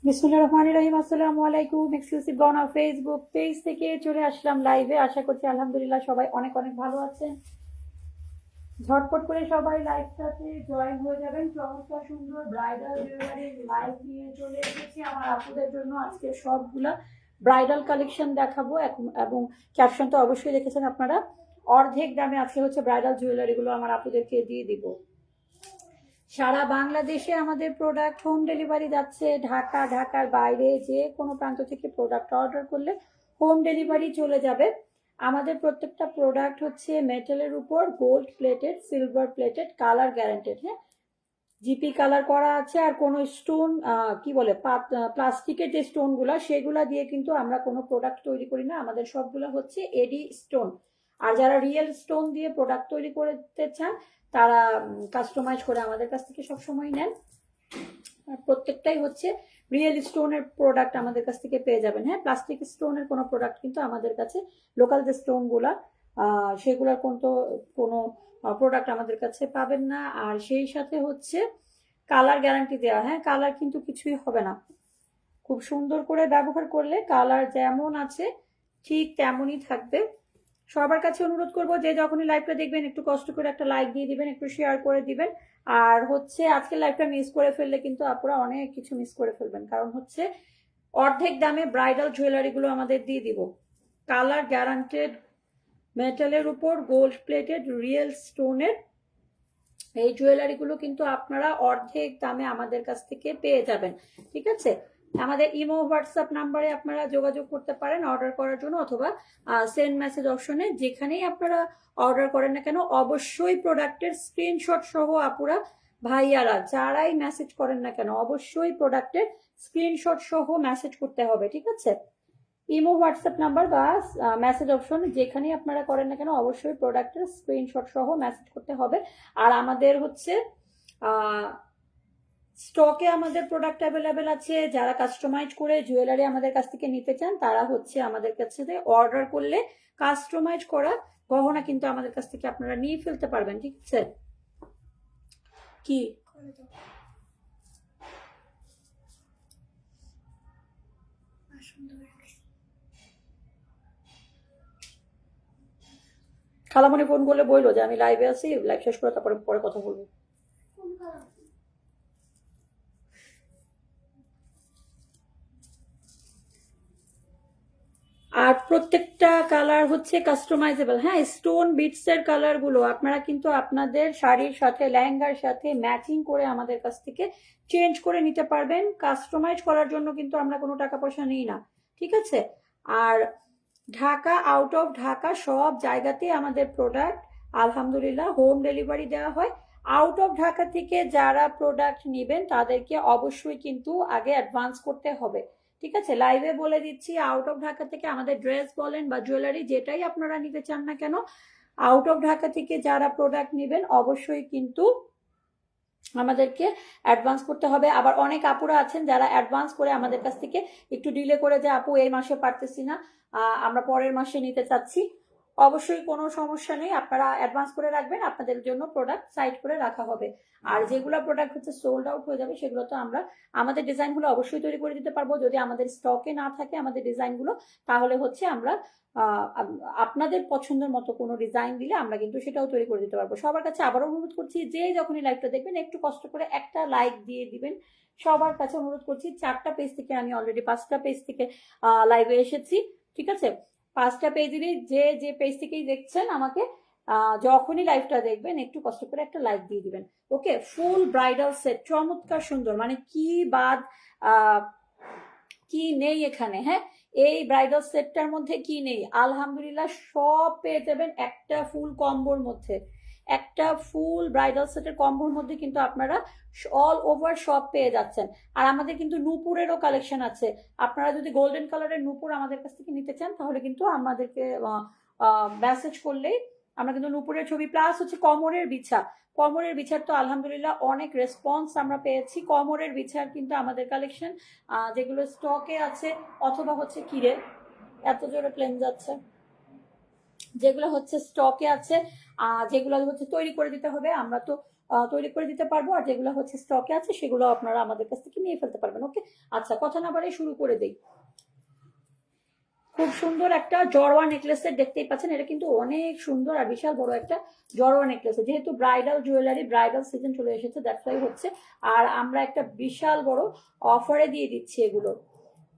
বিসমিল্লাহির রহমানির রহিম। আসসালামু আলাইকুম। এক্সক্লুসিভ গনা ফেসবুক পেজ থেকে চলে আসলাম লাইভে। আশা করছি আলহামদুলিল্লাহ সবাই অনেক অনেক ভালো আছেন। ঝটপট করে সবাই লাইভটাতে জয়েন হয়ে যাবেন। চমৎকার সুন্দর ব্রাইডাল জুয়েলারির লাইভ নিয়ে চলে এসেছি আমার আপুদের জন্য। আজকে সবগুলা ব্রাইডাল কালেকশন দেখাবো এবং ক্যাপশন তো অবশ্যই দেখেছেন আপনারা। অর্ধেক দামে আজকে হচ্ছে ব্রাইডাল জুয়েলারিগুলো আমার আপুদেরকে দিয়ে দিব। সারা বাংলাদেশে আমাদের প্রোডাক্ট হোম ডেলিভারি যাচ্ছে। ঢাকার বাইরে যে কোনো প্রান্ত থেকে প্রোডাক্ট অর্ডার করলে হোম ডেলিভারি চলে যাবে। আমাদের প্রত্যেকটা প্রোডাক্ট হচ্ছে মেটালের উপর gold plated, silver plated, colour guaranteed. হ্যাঁ, জিপি কালার করা আছে। আর কোনো স্টোন কি বলে প্লাস্টিকের যে স্টোনগুলো সেগুলা দিয়ে কিন্তু আমরা কোনো প্রোডাক্ট তৈরি করি না। আমাদের সবগুলো হচ্ছে এডি স্টোন। আর যারা রিয়েল স্টোন দিয়ে প্রোডাক্ট তৈরি করতে চান তারা কাস্টমাইজ করে আমাদের কাছ থেকে সবসময় নেন। আর প্রত্যেকটাই হচ্ছে রিয়েল স্টোনের প্রোডাক্ট আমাদের কাছ থেকে পেয়ে যাবেন। হ্যাঁ, প্লাস্টিক স্টোনের কোনো প্রোডাক্ট কিন্তু আমাদের কাছে, লোকাল যে স্টোনগুলা সেগুলোর কোনো প্রোডাক্ট আমাদের কাছে পাবেন না। আর সেই সাথে হচ্ছে কালার গ্যারান্টি দেওয়া। হ্যাঁ, কালার কিন্তু কিছুই হবে না। খুব সুন্দর করে ব্যবহার করলে কালার যেমন আছে ঠিক তেমনই থাকবে। সবার কাছে অনুরোধ করবো যে যখনই লাইভটা দেখবেন একটু কষ্ট করে একটা লাইক দিয়ে দিবেন, একটু শেয়ার করে দিবেন। আর হচ্ছে আজকে লাইভটা মিস করে ফেললে কিন্তু আপনারা অনেক কিছু মিস করে ফেলবেন। কারণ হচ্ছে অর্ধেক দামে ব্রাইডাল জুয়েলারিগুলো আমাদের দিয়ে দিব। কালার গ্যারান্টেড, মেটালের উপর গোল্ড প্লেটেড, রিয়েল স্টোনের এই জুয়েলারিগুলো কিন্তু আপনারা অর্ধেক দামে আমাদের কাছ থেকে পেয়ে যাবেন। ঠিক আছে, আমাদের ইমো হোয়াটসঅ্যাপ নাম্বারে আপনারা যোগাযোগ করতে পারেন অর্ডার করার জন্য, অথবা সেন্ড মেসেজ অপশনে যেখানেই আপনারা অর্ডার করেন না কেন অবশ্যই প্রোডাক্টের স্ক্রিনশট সহ আপুরা ভাইয়ারা যারাই মেসেজ করেন না কেন অবশ্যই প্রোডাক্টের স্ক্রিনশট সহ মেসেজ করতে হবে। ঠিক আছে, ইমো হোয়াটসঅ্যাপ নাম্বার বা মেসেজ অপশন যেখানেই আপনারা করেন না কেন অবশ্যই প্রোডাক্টের স্ক্রিনশট সহ মেসেজ করতে হবে। আর আমাদের হচ্ছে স্টকে আমাদের প্রোডাক্ট অ্যাভেলেবেল আছে। যারা কাস্টমাইজ করে জুয়েলারি আমাদের কাছ থেকে নিতে চান তারা হচ্ছে আমাদের কাছে অর্ডার করলে কাস্টমাইজ করা গহনা কিন্তু আমাদের কাছ থেকে আপনারা নিয়ে ফেলতে পারবেন। ঠিক আছে, কি খালামণি ফোন করলে বললো যে আমি লাইভে আছি, লাইভ শেষ করে তারপরে পরে কথা বলবো। আর প্রত্যেকটা কালার হচ্ছে কাস্টমাইজেবল। হ্যাঁ, স্টোন বিটস এর কালার গুলো আপনারা কিন্তু আপনাদের শাড়ির সাথে লেহেঙ্গার সাথে ম্যাচিং করে আমাদের কাছ থেকে চেঞ্জ করে নিতে পারবেন। কাস্টমাইজ করার জন্য কিন্তু আমরা কোনো টাকা পয়সা নিই না। ঠিক আছে, আর ঢাকা, আউট অফ ঢাকা সব জায়গাতে আমাদের প্রোডাক্ট আলহামদুলিল্লাহ হোম ডেলিভারি দেওয়া হয়। আউট অফ ঢাকা থেকে যারা প্রোডাক্ট নেবেন তাদেরকে অবশ্যই কিন্তু আগে অ্যাডভান্স করতে হবে। ঠিক আছে, লাইভে বলে দিচ্ছি, আউট অফ ঢাকা থেকে আমাদের ড্রেস বলেন বা জুয়েলারি যেটাই আপনারা নিতে চান না কেন আউট অফ ঢাকা থেকে যারা প্রোডাক্ট নেবেন অবশ্যই কিন্তু আমাদেরকে অ্যাডভান্স করতে হবে। আবার অনেক আপুরা আছেন যারা অ্যাডভান্স করে আমাদের কাছ থেকে একটু ডিলে করে যে আপু এই মাসে পারতেছি না, আমরা পরের মাসে নিতে চাচ্ছি। অবশ্যই কোনো সমস্যা নেই, আপনারা অ্যাডভান্স করে রাখবেন, আপনাদের জন্য প্রোডাক্ট সাইড করে রাখা হবে। আর যেগুলো প্রোডাক্ট হচ্ছে সোল্ড আউট হয়ে যাবে সেগুলো তো আমরা আমাদের ডিজাইনগুলো অবশ্যই তৈরি করে দিতে পারবো। যদি আমাদের স্টকে না থাকে আমাদের ডিজাইনগুলো তাহলে হচ্ছে আমরা আপনাদের পছন্দের মতো কোনো ডিজাইন দিলে আমরা কিন্তু সেটাও তৈরি করে দিতে পারবো। সবার কাছে আবারও অনুরোধ করছি যে যখনই লাইভটা দেখবেন একটু কষ্ট করে একটা লাইক দিয়ে দিবেন। সবার কাছে অনুরোধ করছি, 4টা পেজ থেকে আমি অলরেডি 5টা পেজ থেকে লাইভে এসেছি। ঠিক আছে, 5টা পেজেরই যে পেজ থেকেই দেখছেন আমাকে যখনই লাইভটা দেখবেন একটু কষ্ট করে একটা লাইক দিয়ে দিবেন। ওকে, ফুল ব্রাইডাল সেট চমৎকার সুন্দর, মানে কি বাদ কি নেই এখানে। হ্যাঁ, এই ব্রাইডাল সেটটার মধ্যে কি নেই আলহামদুলিল্লাহ সব পেয়ে যাবেন একটা ফুল কম্বোর মধ্যে। একটা ফুল ব্রাইডাল সেটের কম্বোর মধ্যে কিন্তু আপনারা অল ওভার সব পেয়ে যাচ্ছেন। আর আমাদের কিন্তু নূপুরেরও কালেকশন আছে। আপনারা যদি গোল্ডেন কালারের নূপুর আমাদের কাছ থেকে নিতে চান তাহলে কিন্তু আমাদেরকে মেসেজ করলেই আমরা কিন্তু নূপুরের ছবি, প্লাস হচ্ছে কমরের বিছা। কমরের বিছার তো আলহামদুলিল্লাহ অনেক রেসপন্স আমরা পেয়েছি। কমরের বিছার কিন্তু আমাদের কালেকশন যেগুলো স্টকে আছে, অথবা হচ্ছে কিরে এত জোরে প্লেন যাচ্ছে, যেগুলো হচ্ছে স্টকে আছে যেগুলো হচ্ছে তৈরি করে দিতে হবে আমরা তো তৈরি করে দিতে পারবো, আর যেগুলো হচ্ছে স্টকে আছে সেগুলো আপনারা আমাদের কাছ থেকে নিয়ে ফেলতে পারবেন। ওকে, আচ্ছা কথা না বাড়িয়ে শুরু করে দেই। খুব সুন্দর একটা জড়োয়া নেকলেসের, দেখতেই পাচ্ছেন এটা কিন্তু অনেক সুন্দর আর বিশাল বড় একটা জড়োয়া নেকলেস। যেহেতু ব্রাইডাল জুয়েলারি, ব্রাইডাল সিজন চলে এসেছে, দ্যাটস ওয়াই হচ্ছে। আর আমরা একটা বিশাল বড় অফারে দিয়ে দিচ্ছি এগুলো,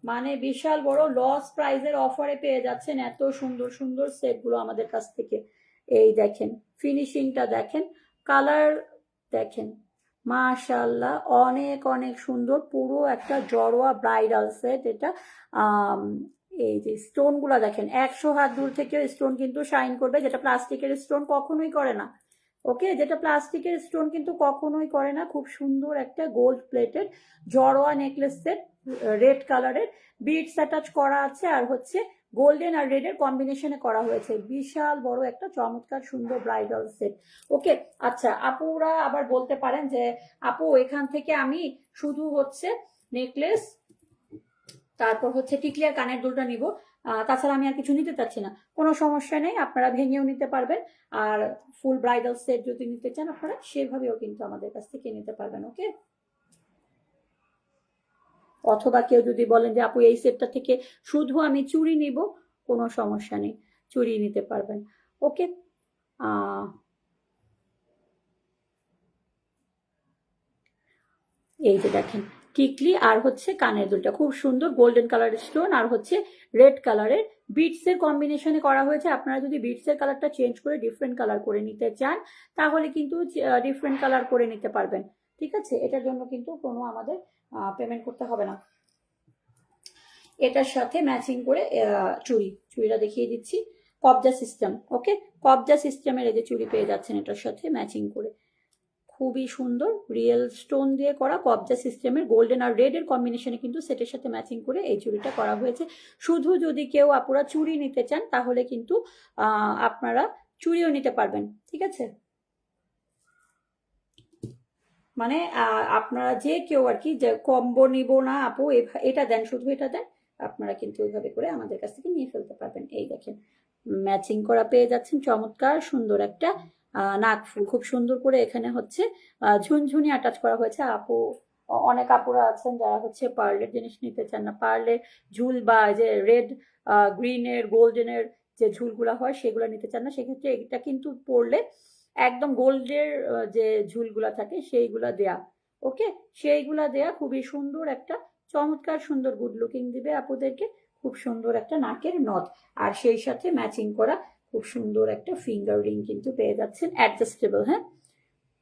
মানে বিশাল বড় লস প্রাইজের অফারে পেয়ে যাচ্ছেন এত সুন্দর সুন্দর সেটগুলো আমাদের কাছ থেকে। এই দেখেন ফিনিশিংটা দেখেন, কালার দেখেন, মাশাআল্লাহ অনেক অনেক সুন্দর। পুরো একটা জড়োয়া ব্রাইডাল সেট এটা। এই যে স্টোন গুলা দেখেন, 100 হাত দূর থেকে স্টোন কিন্তু শাইন করবে, যেটা প্লাস্টিকের স্টোন কখনোই করে না। ওকে, যেটা প্লাস্টিকের স্টোন কিন্তু কখনোই করে না। খুব সুন্দর একটা গোল্ড প্লেটেড জড়োয়া নেকলেস সেট, রেড কালারের বিটস অ্যাটাচ করা আছে, আর হচ্ছে গোল্ডেন আর রেড এর কম্বিনেশনে করা হয়েছে। বিশাল বড় একটা চমৎকার সুন্দর ব্রাইডাল সেট। ওকে, আচ্ছা আপুরা আবার বলতে পারেন যে আপু এখান থেকে আমি শুধু হচ্ছে নেকলেস, তারপর হচ্ছে টিকলি আর কানের দুলটা নিব, তাছাড়া আমি আর কিছু নিতে চাচ্ছি না। কোনো সমস্যা নেই, আপনারা ভেঙেও নিতে পারবেন। আর ফুল ব্রাইডাল সেট যদি নিতে চান আপনারা সেভাবেও কিন্তু আমাদের কাছ থেকে নিতে পারবেন। ওকে, অথবা কেউ যদি বলেন যে আপু এই সেটটা থেকে শুধু আমি চুড়ি নিব, কোনো সমস্যা নেই, চুড়ি নিতে পারবেন। ওকে, এই যে দেখেন টিকলি আর হচ্ছে কানের দুলটা খুব সুন্দর গোল্ডেন কালারের স্টোন আর হচ্ছে রেড কালারের বিটস এর কম্বিনেশনে করা হয়েছে। আপনারা যদি বিটস এর কালারটা চেঞ্জ করে ডিফারেন্ট কালার করে নিতে চান তাহলে কিন্তু ডিফারেন্ট কালার করে নিতে পারবেন। ঠিক আছে, এটার জন্য কিন্তু কোনো আমাদের পেমেন্ট করতে হবে না। এটার সাথে ম্যাচিং করে চুড়িটা দেখিয়ে দিচ্ছি, কবজা সিস্টেম। ওকে, কবজা সিস্টেমের এই যে চুড়ি পেয়ে যাচ্ছেন এটার সাথে ম্যাচিং করে, খুবই সুন্দর রিয়েল স্টোন দিয়ে করা কবজা সিস্টেমের গোল্ডেন আর রেড এর কম্বিনেশনে কিন্তু সেটের সাথে ম্যাচিং করে এই চুড়িটা করা হয়েছে। শুধু যদি কেউ আপুরা চুড়ি নিতে চান তাহলে কিন্তু আপনারা চুড়িও নিতে পারবেন। ঠিক আছে, মানে আপনারা যে কেউ আর কি, যে কম্বো নিব না আপু এটা দেন, শুধু এটা দেন, আপনারা কিন্তু ওইভাবে করে আমাদের কাছ থেকে নিয়ে ফেলতে পারবেন। এই দেখেন ম্যাচিং করা পেয়ে যাচ্ছেন চমৎকার সুন্দর একটা নাকফুল, খুব সুন্দর করে এখানে হচ্ছে ঝুনঝুনি অ্যাটাচ করা হয়েছে। আপু অনেক আপুরা আছেন যারা হচ্ছে পার্লের জিনিস নিতে চান না, পার্লের ঝুল বা যে রেড গ্রিনের গোল্ডেনের যে ঝুলগুলা হয় সেগুলো নিতে চান না, সেক্ষেত্রে এটা কিন্তু পরলে একদম গোল্ডের যে ঝুলগুলা থাকে সেইগুলা দেয়া। ওকে, সেইগুলা দেয়া খুবই সুন্দর একটা চমৎকার সুন্দর গুড লুকিং দিবে আপুদেরকে। খুব সুন্দর একটা নাকের নথ, আর সেই সাথে ম্যাচিং করা খুব সুন্দর একটা ফিঙ্গার রিং কিন্তু পেয়ে যাচ্ছেন অ্যাডজাস্টেবল। হ্যাঁ,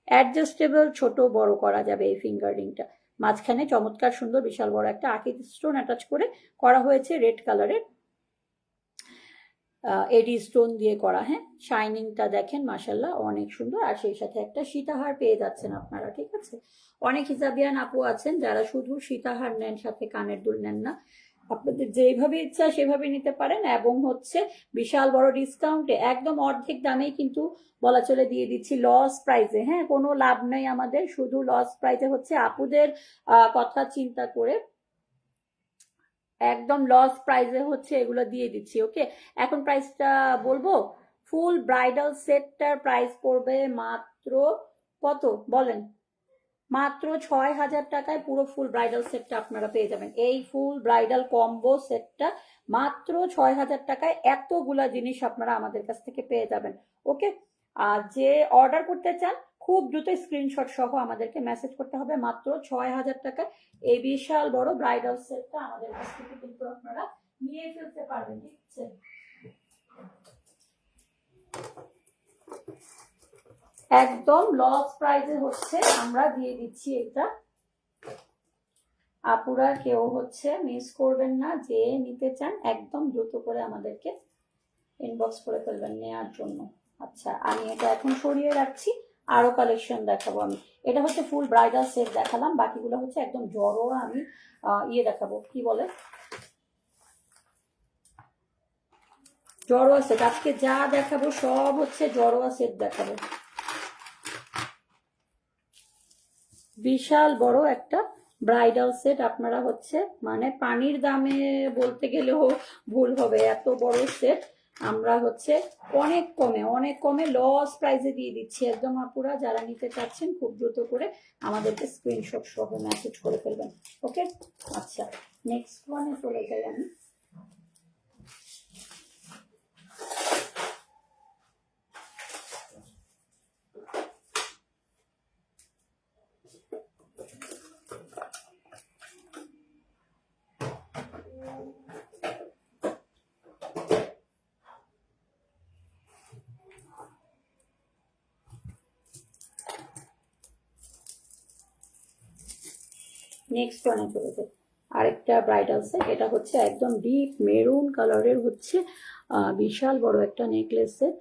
অ্যাডজাস্টেবল ছোট বড় করা যাবে এই ফিঙ্গার রিংটা। মাঝখানে চমৎকার সুন্দর বিশাল বড় একটা আকিত স্টোন অ্যাটাচ করে করা হয়েছে রেড কালারের, এডি স্টোন দিয়ে করা। হ্যাঁ, শাইনিংটা দেখেন মাশাল্লাহ অনেক সুন্দর, আর সেই সাথে একটা সীতাহার পেয়ে যাচ্ছেন আপনারা। ঠিক আছে, অনেক হিসাবিয়ান আপু আছেন যারা শুধু সীতাহার নেন, সাথে কানের দুল নেন না। আপনাদের যেভাবে ইচ্ছা সেভাবে নিতে পারেন, এবং হচ্ছে বিশাল বড় ডিসকাউন্টে একদম অর্ধেক দামেই কিন্তু বলা চলে দিয়ে দিচ্ছি, লস প্রাইসে। হ্যাঁ, কোনো লাভ নেই আমাদের, শুধু লস প্রাইসে হচ্ছে আপুদের কথা চিন্তা করে একদম লস প্রাইসে হচ্ছে এগুলো দিয়ে দিচ্ছি। ওকে, এখন প্রাইসটা বলবো। ফুল ব্রাইডাল সেটটার প্রাইস পড়বে মাত্র কত বলেন? মাত্র 6,000 টাকায় পুরো ফুল ব্রাইডাল সেটটা আপনারা পেয়ে যাবেন। এই ফুল ব্রাইডাল কম্বো সেটটা মাত্র 6,000 টাকায় এতগুলা জিনিস আপনারা আমাদের কাছ থেকে পেয়ে যাবেন। ওকে, আর যে অর্ডার করতে চান খুব দ্রুত স্ক্রিনশট সহ আমাদেরকে মেসেজ করতে হবে। মাত্র 6,000 টাকায় এই বিশাল বড় ব্রাইডাল সেটটা আমাদের কাছ থেকে কিন্তু আপনারা নিয়ে ফেলতে পারবেন। ঠিক আছে, একদম লস প্রাইসে হচ্ছে আমরা দিয়ে দিচ্ছি এটা। আপুরা কেউ হচ্ছে মিস করবেন না, যে নিতে চান একদম দ্রুত করে আমাদেরকে ইনবক্স করে ফেলবেন নেওয়ার জন্য। আচ্ছা, আমি এটা এখন সরিয়ে রাখছি, আরো কালেকশন দেখাবো আমি। এটা হচ্ছে ফুল ব্রাইডাল সেট দেখালাম, বাকিগুলো হচ্ছে একদম জড়োয়া আমি দেখাবো, কি বলে জড়োয়া সেট। আজকে যা দেখাবো সব হচ্ছে জড়োয়া সেট দেখাবো। বিশাল বড় একটা ব্রাইডাল সেট আপনারা হচ্ছে, মানে পানির দামে বলতে গেলেও ভুল হবে, এত বড় সেট আমরা হচ্ছে অনেক কমে লস প্রাইসে দিয়ে দিচ্ছি একদম আপুরা। যারা নিতে চাচ্ছেন খুব দ্রুত করে আমাদেরকে স্ক্রিনশট সহ মেসেজ করে ফেলবেন। ওকে, আচ্ছা নেক্সট ওয়ানে চলে যাই আমি। নেক্সট ওয়ানে চলে যাই। আরেকটা ব্রাইডাল সেট, এটা হচ্ছে একদম ডিপ মেরুন কালারের হচ্ছে বিশাল বড় একটা নেকলেস সেট।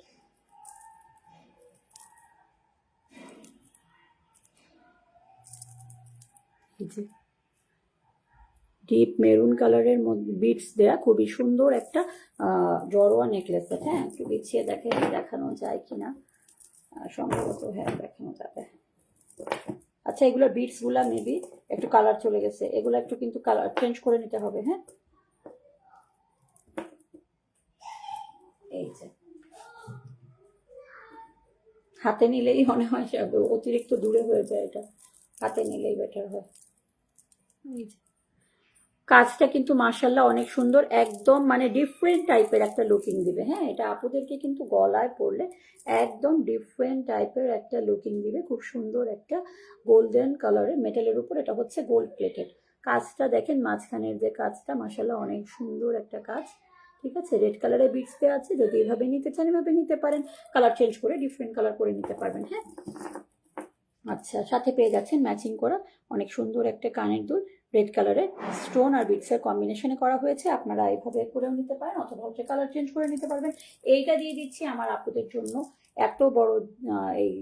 ডিপ মেরুন কালারের মধ্যে বিটস দেয়া খুবই সুন্দর একটা জড়োয়া নেকলেস সেট। হ্যাঁ, একটু বিছিয়ে দেখানো যায় কিনা, সম্ভবত হ্যাঁ দেখানো যাবে। আচ্ছা, এগুলো বিটস গুলা মেবি একটু কালার চলে গেছে, এগুলো একটু কিন্তু কালার চেঞ্জ করে নিতে হবে। হ্যাঁ, এই যে হাতে নিলেই মনে হয় অতিরিক্ত দূরে হয়ে যায়, এটা হাতে নিলেই বেটার হয়। কাজটা কিন্তু মাশাআল্লাহ অনেক সুন্দর, একদম মানে ডিফারেন্ট টাইপের একটা লুকিং দিবে। হ্যাঁ, এটা আপুদেরকে কিন্তু গলায় পরলে একদম ডিফারেন্ট টাইপের একটা লুকিং দিবে। খুব সুন্দর একটা গোল্ডেন কালারের মেটালের উপর, এটা হচ্ছে গোল্ড প্লেটেড। কাজটা দেখেন, মাঝখানের যে কাজটা মাশাআল্লাহ অনেক সুন্দর একটা কাজ। ঠিক আছে, রেড কালারের বিটস দেওয়া আছে। যদি এভাবে নিতে চান এভাবে নিতে পারেন, কালার চেঞ্জ করে ডিফারেন্ট কালার করে নিতে পারবেন। হ্যাঁ, আচ্ছা, সাথে পেয়ে যাচ্ছেন ম্যাচিং করা অনেক সুন্দর একটা কানের দুল, রেড কালারের স্টোন আর বিটসের কম্বিনেশনে করা হয়েছে। আপনারা এইভাবে করেও নিতে পারেন অথবা হচ্ছে কালার চেঞ্জ করে নিতে পারবেন। এইটা দিয়ে দিচ্ছি আমার আপুদের জন্য, এত বড় এই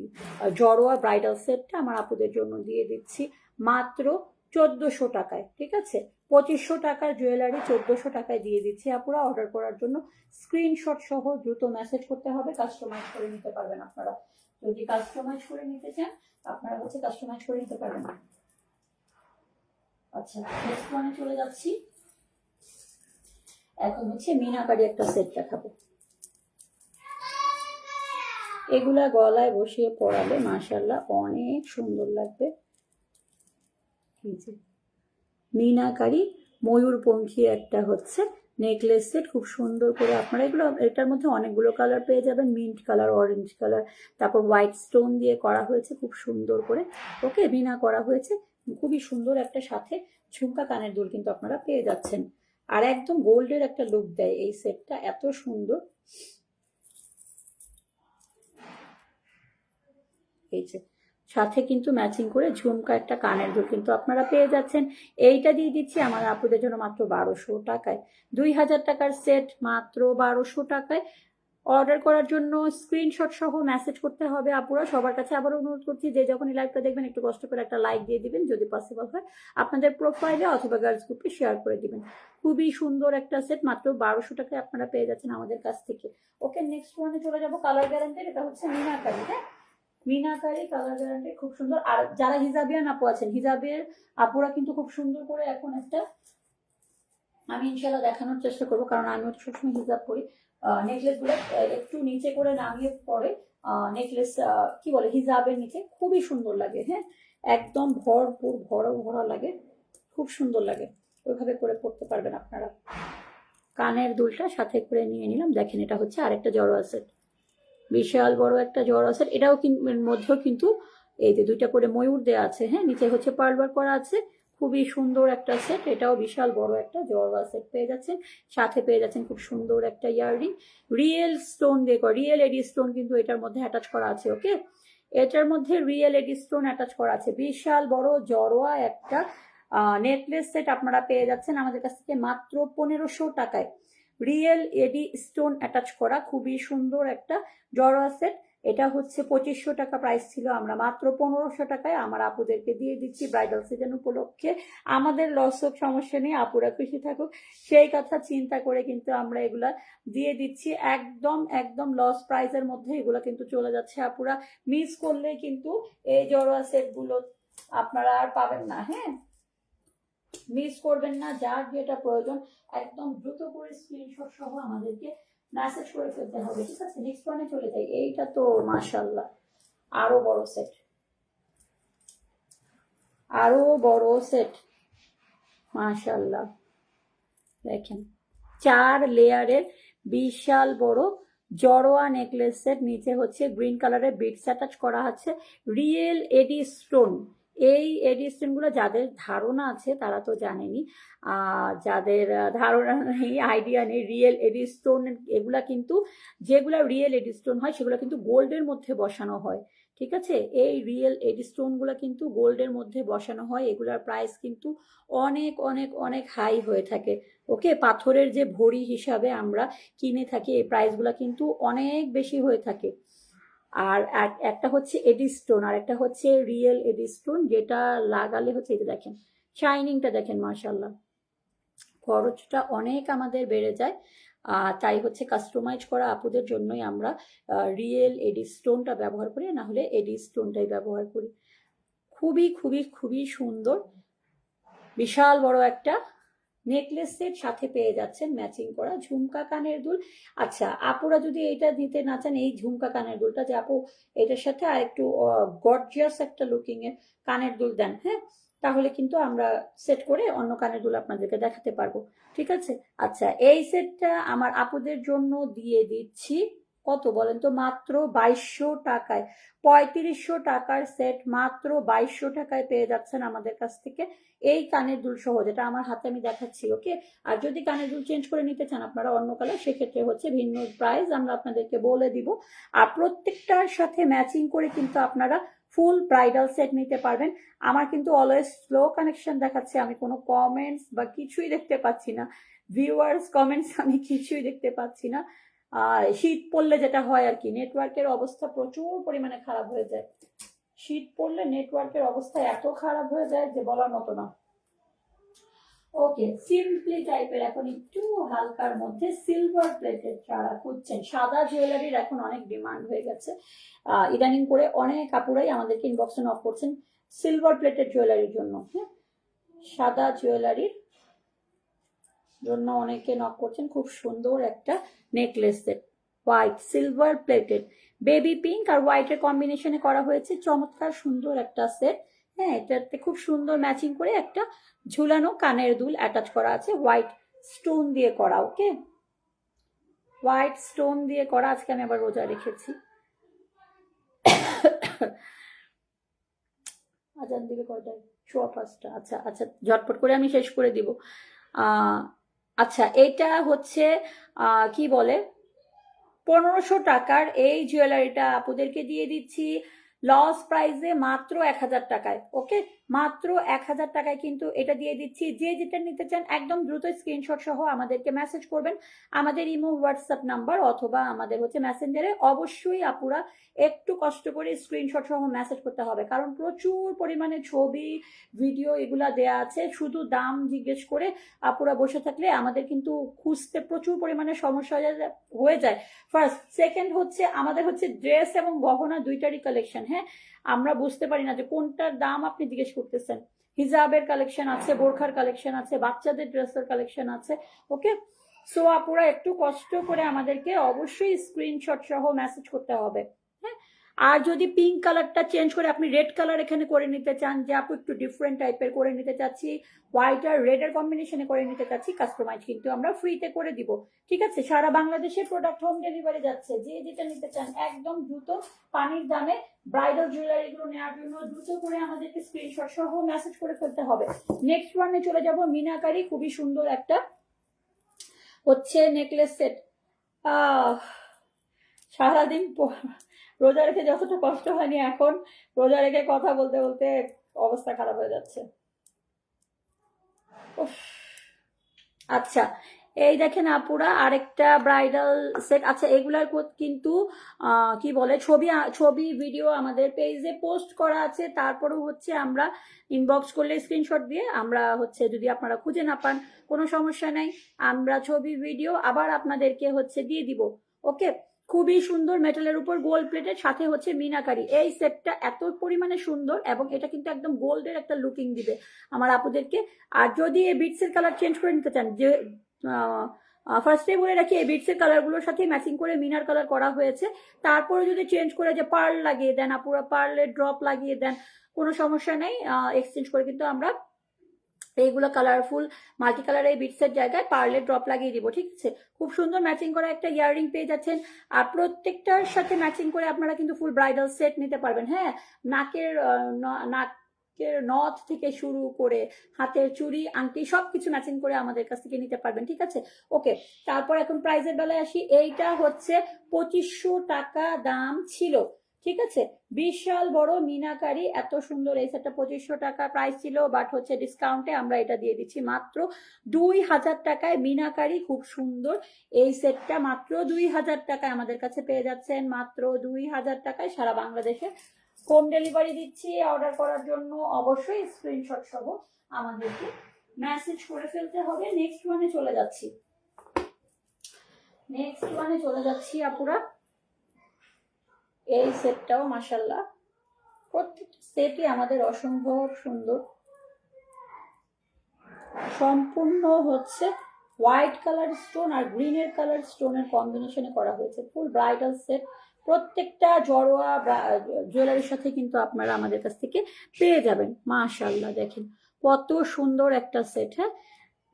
জড়োয়া ব্রাইডাল সেটটা আমার আপুদের জন্য দিয়ে দিচ্ছি মাত্র 1400 টাকায়। ঠিক আছে, 2500 টাকার জুয়েলারি 1400 টাকায় দিয়ে দিচ্ছি। আপুরা অর্ডার করার জন্য স্ক্রিনশট সহ দ্রুত মেসেজ করতে হবে, কাস্টমাইজ করে নিতে পারবেন আপনারা। যদি কাস্টমাইজ করে নিতে চান আপনারা হচ্ছে কাস্টমাইজ করে নিতে পারবেন। আচ্ছা, নেক্সট ওয়ানে চলে যাচ্ছি। এখন হচ্ছে মিনাকারি একটা সেট দেখাবো। এগুলা গলায় বসিয়ে পরালে মাশাআল্লাহ অনেক সুন্দর লাগবে। মিনাকারি ময়ূরপঙ্খী একটা হচ্ছে নেকলেস সেট, খুব সুন্দর করে আপনারা এগুলো, এটার মধ্যে অনেকগুলো কালার পেয়ে যাবেন, মিন্ট কালার, অরেঞ্জ কালার, তারপর হোয়াইট স্টোন দিয়ে করা হয়েছে খুব সুন্দর করে। ওকে, মিনা করা হয়েছে খুবই সুন্দর একটা, সাথে ঝুমকা কানের দুল কিন্তু আপনারা পেয়ে যাচ্ছেন। আর একদম গোল্ডের একটা লুক দেয় এই সেটটা, এত সুন্দর। এই যে সাথে কিন্তু ম্যাচিং করে ঝুমকা একটা কানের দুল কিন্তু আপনারা পেয়ে যাচ্ছেন। এইটা দিয়ে দিচ্ছি আমার আপুদের জন্য মাত্র 1200 টাকায়। 2000 টাকার সেট মাত্র 1200 টাকায়। অর্ডার করার জন্য স্ক্রিনশট সহ মেসেজ করতে হবে আপুরা। সবার কাছে আবার অনুরোধ করছি, যে যখনই লাইভটা দেখবেন একটু কষ্ট করে একটা লাইক দিয়ে দিবেন, যদি পসিবল হয় আপনাদের প্রোফাইলে অথবা গার্লস গ্রুপে শেয়ার করে দিবেন। খুবই সুন্দর একটা সেট মাত্র 1200 টাকায় আপনারা পেয়ে যাচ্ছেন আমাদের কাছ থেকে। ওকে, নেক্সট ওয়ানে চলে যাবো। কালার গ্যারান্টির, এটা হচ্ছে মিনাকারি। হ্যাঁ, মিনাকারি কালার গ্যারান্টি খুব সুন্দর। আর যারা হিজাবিয়ান আপু আছেন, হিজাবের আপুরা কিন্তু খুব সুন্দর করে এখন একটা, আমি ইনশাল্লাহ দেখানোর চেষ্টা করবো, কারণ আমিও সবসময় হিজাব করি। নেকলেস গুলো একটু নিচে করে নামিয়ে পরে নেকলেস কি বলে হিজাবের নিচে খুবই সুন্দর লাগে। হ্যাঁ, একদম ভরপুর ভরা ভরা লাগে, খুব সুন্দর লাগে। ওইভাবে করে পড়তে পারবেন আপনারা। কানের দুলটা সাথে করে নিয়ে নিলাম। দেখেন, এটা হচ্ছে আরেকটা জড়োয়া সেট, বিশাল বড় একটা জড়োয়া সেট। এটাও মধ্যেও কিন্তু এই যে দুইটা করে ময়ূর দেওয়া আছে। হ্যাঁ, নিচে হচ্ছে পার্ল ওয়ার্ক করা আছে, খুবই সুন্দর একটা সেট। এটাও বিশাল বড় একটা জড়োয়া সেট পেয়ে যাচ্ছেন। সাথে পেয়ে যাচ্ছেন খুব সুন্দর একটা ইয়াররিং, রিয়েল স্টোন দিয়ে, রিয়েল এডি স্টোন কিন্তু এটার মধ্যে অ্যাটাচ করা আছে। ওকে, এটার মধ্যে রিয়েল এডি স্টোন অ্যাটাচ করা আছে। বিশাল বড় জড়োয়া একটা নেকলেস সেট আপনারা পেয়ে যাচ্ছেন আমাদের কাছ থেকে মাত্র 1500 টাকায়। রিয়েল এডি স্টোন অ্যাটাচ করা খুবই সুন্দর একটা জড়োয়া সেট। এটা হচ্ছে 2500 টাকা প্রাইস ছিল, আমরা মাত্র 1500 টাকায় আমার আপুদেরকে দিয়ে দিচ্ছি ব্রাইডাল সিজন উপলক্ষে। আমাদের লস হোক সমস্যা নেই, আপুরা খুশি থাকুক সেই কথা চিন্তা করে কিন্তু আমরা এগুলা দিয়ে দিচ্ছি। একদম একদম লস প্রাইসের মধ্যে এগুলো কিন্তু চলে যাচ্ছে আপুরা। মিস করলে কিন্তু এই জড়োয়া সেটগুলো আপনারা আর পাবেন না। হ্যাঁ, মিস করবেন না, যার যেটা প্রয়োজন একদম দ্রুত করে স্ক্রিনশট সহ আমাদেরকে মেসেজ করে ফেলতে হবে, ঠিক আছে। নেক্সট ওয়ানে চলে যাই। এইটা তো মাশাআল্লাহ আরো বড় সেট, আরো বড় সেট, মাশাআল্লাহ। দেখেন 4 লেয়ারের বিশাল বড় জড়োয়া নেকলেস সেট, নিচে হচ্ছে গ্রিন কালারের বিটস অ্যাটাচ করা আছে, রিয়েল এডি স্টোন। এই এডি স্টোনগুলো যাদের ধারণা আছে তারা তো জানেনি, যাদের ধারণা নেই, আইডিয়া নেই, রিয়েল এডি স্টোন এগুলা কিন্তু, যেগুলো রিয়েল এডি স্টোন হয় সেগুলো কিন্তু গোল্ডের মধ্যে বসানো হয়, ঠিক আছে। এই রিয়েল এডি স্টোনগুলো কিন্তু গোল্ডের মধ্যে বসানো হয়, এগুলার প্রাইস কিন্তু অনেক অনেক অনেক হাই হয়ে থাকে, ওকে। পাথরের যে ভরি হিসাবে আমরা কিনে থাকি এই প্রাইসগুলো কিন্তু অনেক বেশি হয়ে থাকে। আর একটা হচ্ছে এডি স্টোন, আর একটা হচ্ছে রিয়েল এডি স্টোন, যেটা লাগালে হচ্ছে এটা দেখেন শাইনিংটা দেখেন, মাশাআল্লাহ। খরচটা অনেক আমাদের বেড়ে যায়, তাই হচ্ছে কাস্টমাইজ করা আপুদের জন্যই আমরা রিয়েল এডি স্টোনটা ব্যবহার করি, না হলে এডি স্টোনটাই ব্যবহার করি। খুবই খুবই খুবই সুন্দর বিশাল বড় একটা নেকলেস সেট, সাথে পেয়ে যাচ্ছেন ম্যাচিং করা ঝুমকা কানের দুল। আচ্ছা, আপুরা যদি এইটা দিতে না চান, এই ঝুমকা কানের দুলটা, যে আপু এটার সাথে আর একটু গর্জিয়াস একটা লুকিং এর কানের দুল দেন, হ্যাঁ, তাহলে কিন্তু আমরা সেট করে অন্য কানের দুল আপনাদেরকে দেখাতে পারবো, ঠিক আছে। আচ্ছা, এই সেটটা আমার আপুদের জন্য দিয়ে দিচ্ছি কত বলেন তো, মাত্র 2200 টাকায়। 3500 টাকার সেট মাত্র 2200 টাকায় পেয়ে যাচ্ছেন আমাদের কাছ থেকে এই কানের দুল সহ, যেটা আমার হাতে আমি দেখাচ্ছি, ওকে। আর যদি কানের দুল চেঞ্জ করে নিতে চান আপনারা অন্য কালার, সেক্ষেত্রে হচ্ছে ভিন্ন প্রাইস আমরা আপনাদেরকে বলে দিব। আর প্রত্যেকটার সাথে ম্যাচিং করে কিন্তু আপনারা ফুল ব্রাইডাল সেট নিতে পারবেন। আমার কিন্তু অলওয়েজ স্লো কানেকশন দেখাচ্ছে, আমি কোনো কমেন্টস বা কিছুই দেখতে পাচ্ছি না, ভিউয়ার্স কমেন্টস আমি কিছুই দেখতে পাচ্ছি না। শীত পড়লে যেটা হয় আর কি, নেটওয়ার্কের অবস্থা প্রচুর পরিমাণে খারাপ হয়ে যায়। শীত পড়লে নেটওয়ার্কের অবস্থা এত খারাপ হয়ে যায় যে বলার মতো না। ওকে, সিম্পলি টাইপের এখন একটু হালকার মধ্যে সিলভার প্লেটের যারা খুঁজছেন, সাদা জুয়েলারির এখন অনেক ডিমান্ড হয়ে গেছে, ইদানিং করে অনেক কাপড়াই আমাদেরকে ইনবক্সে নক করছেন সিলভার প্লেটের জুয়েলারির জন্য, হ্যাঁ, সাদা জুয়েলারির জন্য অনেকে নক করছেন। খুব সুন্দর একটা necklace set, white silver plated, baby pink আর হোয়াইটের কম্বিনেশনে করা হয়েছে, চমৎকার সুন্দর একটা সেট, হ্যাঁ। এটাতে খুব সুন্দর ম্যাচিং করে একটা ঝুলানো কানের দুল অ্যাটাচ করা আছে, হোয়াইট স্টোন দিয়ে করা, ওকে, হোয়াইট স্টোন দিয়ে করা। আজকে আমি আবার রোজা রেখেছি, আজান দিবে কয়টায়, 5:15। আচ্ছা আচ্ছা, ঝটপট করে আমি শেষ করে দিব। আচ্ছা, এটা হচ্ছে কি বলে 1500 টাকার এই জুয়েলারিটা আপুদেরকে দিয়ে দিচ্ছি লস প্রাইসে মাত্র 1000 টাকায়, ওকে, মাত্র 1000 টাকায় কিন্তু এটা দিয়ে দিচ্ছি। যে যেটা নিতে চান একদম দ্রুত স্ক্রিনশট সহ আমাদেরকে মেসেজ করবেন, আমাদের ইমো হোয়াটসঅ্যাপ নাম্বার অথবা আমাদের হচ্ছে মেসেঞ্জারে। অবশ্যই আপুরা একটু কষ্ট করে স্ক্রিনশট সহ মেসেজ করতে হবে, কারণ প্রচুর পরিমাণে ছবি ভিডিও এগুলা দেয়া আছে, শুধু দাম জিজ্ঞেস করে আপুরা বসে থাকলে আমাদের কিন্তু খুঁজতে প্রচুর পরিমাণে সমস্যা হয়ে যায়। ফার্স্ট, সেকেন্ড হচ্ছে আমাদের হচ্ছে ড্রেস এবং গহনা দুইটারই কালেকশন, হ্যাঁ, আমরা বুঝতে পারি না যে কোনটার দাম আপনি জিজ্ঞেস করতেছেন। হিজাবের কালেকশন আছে, বোরখার কালেকশন আছে, বাচ্চাদের ড্রেসের কালেকশন আছে, ওকে। সো আপুরা একটু কষ্ট করে আমাদেরকে অবশ্যই স্ক্রিনশট সহ মেসেজ করতে হবে, হ্যাঁ। আর যদি পিঙ্ক কালারটা চেঞ্জ করে আপনি রেড কালার এখানে করে নিতে চান, যে আপু একটু ডিফারেন্ট টাইপের করে নিতে চাচ্ছি, হোয়াইট আর রেড এর কম্বিনেশনে করে নিতে চাচ্ছি, কাস্টমাইজ কিন্তু আমরা ফ্রিতে করে দিব, ঠিক আছে। সারা বাংলাদেশে প্রোডাক্ট হোম ডেলিভারি যাচ্ছে, যে যেটা নিতে চান একদম দ্রুত পানির দামে ব্রাইডাল জুয়েলারি গুলো নেওয়ার জন্য দ্রুত করে আমাদেরকে স্ক্রিনশট সহ মেসেজ করে ফেলতে হবে। নেক্সট ওয়ানে চলে যাব, মিনাকারি খুবই সুন্দর একটা হচ্ছে নেকলেস সেট। সারাদিন রোজা রেখে যতটা কষ্ট হয়নি, এখন রোজা রেখে কথা বলতে বলতে অবস্থা খারাপ হয়ে যাচ্ছে। আচ্ছা, এই দেখেন আপুরা আরেকটা ব্রাইডাল সেট। আচ্ছা, এগুলার কিন্তু কি বলে ছবি ভিডিও আমাদের পেজে পোস্ট করা আছে, তারপরেও হচ্ছে আমরা ইনবক্স করলে স্ক্রিনশট দিয়ে আমরা হচ্ছে, যদি আপনারা খুঁজে না পান কোনো সমস্যা নাই, আমরা ছবি ভিডিও আবার আপনাদেরকে হচ্ছে দিয়ে দিব, ওকে। খুবই সুন্দর মেটালের উপর গোল্ড প্লেটের সাথে হচ্ছে মিনাকারি, এই সেটটা এত পরিমাণে সুন্দর এবং এটা কিন্তু একদম গোল্ডের একটা লুকিং দিবে আমার আপুদেরকে। আর যদি এই বিটসের কালার চেঞ্জ করে নিতে চান, যে ফার্স্টে বলে রাখি এই বিটসের কালারগুলোর সাথে ম্যাচিং করে মিনার কালার করা হয়েছে। তারপরে যদি চেঞ্জ করে যে পার্ল লাগিয়ে দেন, পুরো পার্লের ড্রপ লাগিয়ে দেন, কোনো সমস্যা নেই, এক্সচেঞ্জ করে কিন্তু আমরা এইগুলো কালারফুল মাল্টি কালারের বিটসের জায়গায় পার্লের ড্রপ লাগিয়ে দিব, ঠিক আছে। খুব সুন্দর ম্যাচিং করা একটা ইয়াররিং পেয়ে যাচ্ছেন। আর প্রত্যেকটার সাথে ম্যাচিং করে আপনারা কিন্তু ফুল ব্রাইডাল সেট নিতে পারবেন। হ্যাঁ, নাকের নথ থেকে শুরু করে হাতের চুড়ি, আংটি সবকিছু ম্যাচিং করে আমাদের কাছ থেকে নিতে পারবেন, ঠিক আছে। ওকে, তারপর এখন প্রাইসের বেলায় আসি। এইটা হচ্ছে 2500 টাকা দাম ছিল, ঠিক আছে। বিশাল বড় মিনাকারি, এত সুন্দর এই সেটটা 2500 টাকা প্রাইস ছিল, বাট হচ্ছে ডিসকাউন্টে আমরা এটা দিয়ে দিচ্ছি মাত্র 2000 টাকায়। মিনাকারি খুব সুন্দর এই সেটটা মাত্র 2000 টাকায় আমাদের কাছে পেয়ে যাচ্ছেন, মাত্র 2000 টাকায় সারা বাংলাদেশে হোম ডেলিভারি দিচ্ছি। অর্ডার করার জন্য অবশ্যই স্ক্রিনশট সহ আমাদেরকে মেসেজ করে ফেলতে হবে। নেক্সট ওয়ানে চলে যাচ্ছি আপুরা। এই সেটটাও মাশাআল্লাহ প্রত্যেকটা সেটই আমাদের অসম্ভব সুন্দর, সম্পূর্ণ হচ্ছে হোয়াইট কালার স্টোন আর গ্রিনের কালার স্টোনের কম্বিনেশনে করা হয়েছে, ফুল ব্রাইডাল সেট। প্রত্যেকটা জড়োয়া জুয়েলারির সাথে কিন্তু আপনারা আমাদের কাছ থেকে পেয়ে যাবেন। মাশাআল্লাহ দেখেন কত সুন্দর একটা সেট। হ্যাঁ,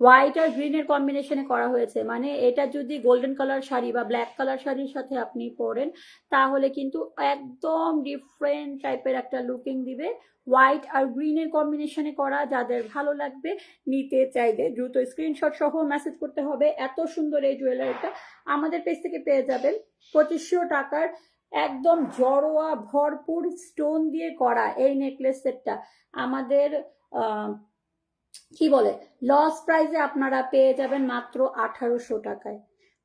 হোয়াইট আর গ্রিনের কম্বিনেশনে করা হয়েছে, মানে এটা যদি গোল্ডেন কালার শাড়ি বা ব্ল্যাক কালার শাড়ির সাথে আপনি পরেন তাহলে কিন্তু একদম ডিফারেন্ট টাইপের একটা লুকিং দিবে। হোয়াইট আর গ্রিনের কম্বিনেশনে করা, যাদের ভালো লাগবে নিতে চাইলে দ্রুত স্ক্রিনশট সহ মেসেজ করতে হবে। এত সুন্দর এই জুয়েলারিটা আমাদের পেজ থেকে পেয়ে যাবেন 2500 টাকার একদম জড়োয়া ভরপুর স্টোন দিয়ে করা এই নেকলেস সেটটা আমাদের কি বলে লস প্রাইসে আপনারা পেয়ে যাবেন মাত্র 1800 টাকায়।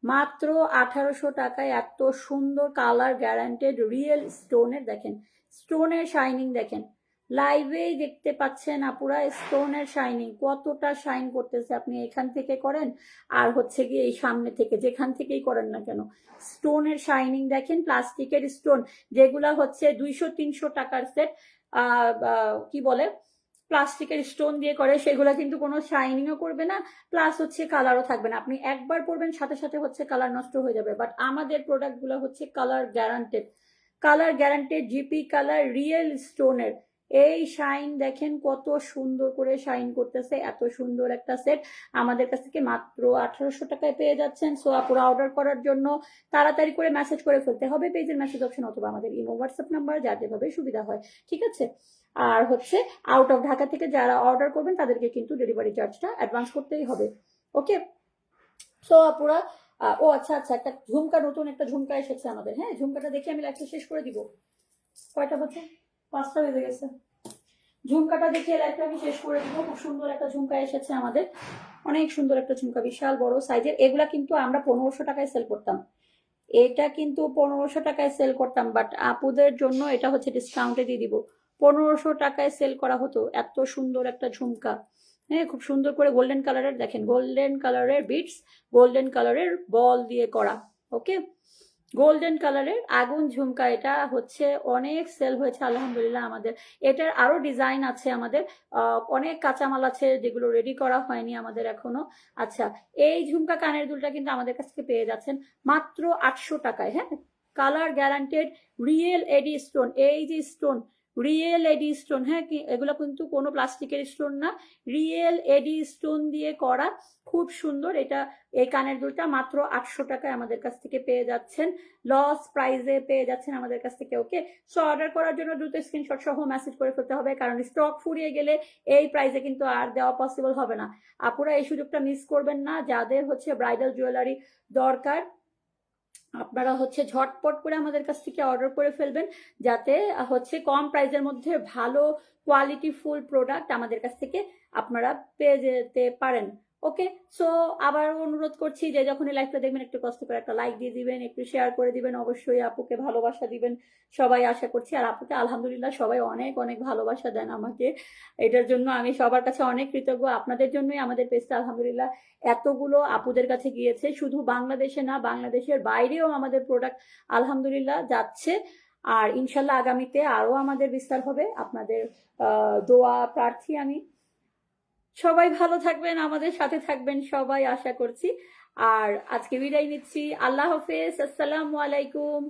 মাত্র 1800 টাকায় এত সুন্দর কালার গ্যারান্টেড রিয়েল স্টোনের, দেখেন স্টোনের শাইনিং দেখেন, লাইভেই দেখতে পাচ্ছেন আপুরা স্টোনের শাইনিং কতটা শাইন করতেছে। আপনি এখান থেকে করেন আর হচ্ছে গিয়ে এই সামনে থেকে যেখান থেকেই করেন না কেন, স্টোনের শাইনিং দেখেন। প্লাস্টিকের স্টোন যেগুলা হচ্ছে 200-300 টাকার সেট কি বলে প্লাস্টিকের স্টোন দিয়ে করে, সেগুলো কিন্তু কোনো শাইনিংও করবে না, প্লাস হচ্ছে কালারও থাকবে না। আপনি একবার পরবেন সাথে সাথে হচ্ছে কালার নষ্ট হয়ে যাবে। বাট আমাদের প্রোডাক্টগুলো হচ্ছে colour guaranteed GP colour real স্টোনের। এই শাইন দেখেন কত সুন্দর করে শাইন করতেছে। এত সুন্দর একটা সেট আমাদের কাছ থেকে মাত্র 1800 টাকায় পেয়ে যাচ্ছেন। সো আপুরা অর্ডার করার জন্য তাড়াতাড়ি করে মেসেজ করে ফেলতে হবে পেজের মেসেজ অপশন অথবা আমাদের ইমো হোয়াটসঅ্যাপ নাম্বার, যার যেভাবে সুবিধা হয়, ঠিক আছে। আর হচ্ছে আউট অফ ঢাকা থেকে যারা অর্ডার করবেন তাদেরকে কিন্তু ডেলিভারি চার্জটা অ্যাডভান্স করতেই হবে। ওকে, সো আপুরা ও আচ্ছা একটা ঝুমকা, নতুন একটা ঝুমকা এসেছে আমাদের। হ্যাঁ, ঝুমকাটা দেখে আমি লাইভটা শেষ করে দিব। কয়টা বাজে? 5টা বেজে গেছে। ঝুমকাটা দেখে লাইভটা আমি শেষ করে দিব। খুব সুন্দর একটা ঝুমকা এসেছে আমাদের, অনেক সুন্দর একটা ঝুমকা, বিশাল বড় সাইজের। এগুলা কিন্তু আমরা 1500 টাকায় সেল করতাম, এটা কিন্তু 1500 টাকায় সেল করতাম, বাট আপুদের জন্য এটা হচ্ছে ডিসকাউন্টে দিয়ে দিব। 1500 টাকায় সেল করা হতো এত সুন্দর একটা ঝুমকা। হ্যাঁ, খুব সুন্দর করে গোল্ডেন কালারের, দেখেন গোল্ডেন কালারের বিটস, গোল্ডেন কালারের বল দিয়ে করা। ওকে, গোল্ডেন কালারের আগুন ঝুমকা, এটা হচ্ছে অনেক সেল হয়েছে আলহামদুলিল্লাহ। আমাদের এটার আরো ডিজাইন আছে, আমাদের অনেক কাঁচামাল আছে যেগুলো রেডি করা হয়নি আমাদের এখনো। আচ্ছা, এই ঝুমকা কানের দুলটা কিন্তু আমাদের কাছ থেকে পেয়ে যাচ্ছেন মাত্র 800 টাকায়। হ্যাঁ, কালার গ্যারান্টেড রিয়েল এডি স্টোন, এই যে স্টোন রিয়েল এডি স্টোন। হ্যাঁ, এগুলো কিন্তু কোনো প্লাস্টিকের স্টোন না, রিয়েল এডি স্টোন দিয়ে করা, খুব সুন্দর। এটা এই কানের দুলটা মাত্র 800 টাকায় আমাদের কাছ থেকে পেয়ে যাচ্ছেন, লস প্রাইসে পেয়ে যাচ্ছেন আমাদের কাছ থেকে। ওকে, সো অর্ডার করার জন্য দ্রুত স্ক্রিনশট সহ মেসেজ করে ফেলতে হবে, কারণ স্টক ফুরিয়ে গেলে এই প্রাইসে কিন্তু আর দেওয়া পসিবল হবে না। আপুরা এই সুযোগটা মিস করবেন না, যাদের হচ্ছে ব্রাইডাল জুয়েলারি দরকার আপনারা হচ্ছে ঝটপট করে আমাদের কাছ থেকে অর্ডার করে ফেলবেন, যাতে হচ্ছে কম প্রাইসের মধ্যে ভালো কোয়ালিটি ফুল প্রোডাক্ট আমাদের কাছ থেকে আপনারা পেয়ে যেতে পারেন। ওকে, সো আবার অনুরোধ করছি যে যখনই লাইভটা দেখবেন একটু কষ্ট করে একটা লাইক দিয়ে দিবেন, একটু শেয়ার করে দিবেন, অবশ্যই আপুকে ভালোবাসা দিবেন সবাই, আশা করছি। আর আপুকে আলহামদুলিল্লাহ সবাই অনেক অনেক ভালোবাসা দেন আমাকে, এটার জন্য আমি সবার কাছে অনেক কৃতজ্ঞ। আপনাদের জন্যই আমাদের পেজটা আলহামদুলিল্লাহ এতগুলো আপুদের কাছে গিয়েছে, শুধু বাংলাদেশে না বাংলাদেশের বাইরেও আমাদের প্রোডাক্ট আলহামদুলিল্লাহ যাচ্ছে। আর ইনশাল্লাহ আগামীতে আরো আমাদের বিস্তার হবে, আপনাদের দোয়া প্রার্থী আমি। সবাই ভালো থাকবেন, আমাদের সাথে থাকবেন সবাই আশা করছি। আর আজকে বিদায় নিচ্ছি। আল্লাহ হাফেজ, আসসালামু আলাইকুম।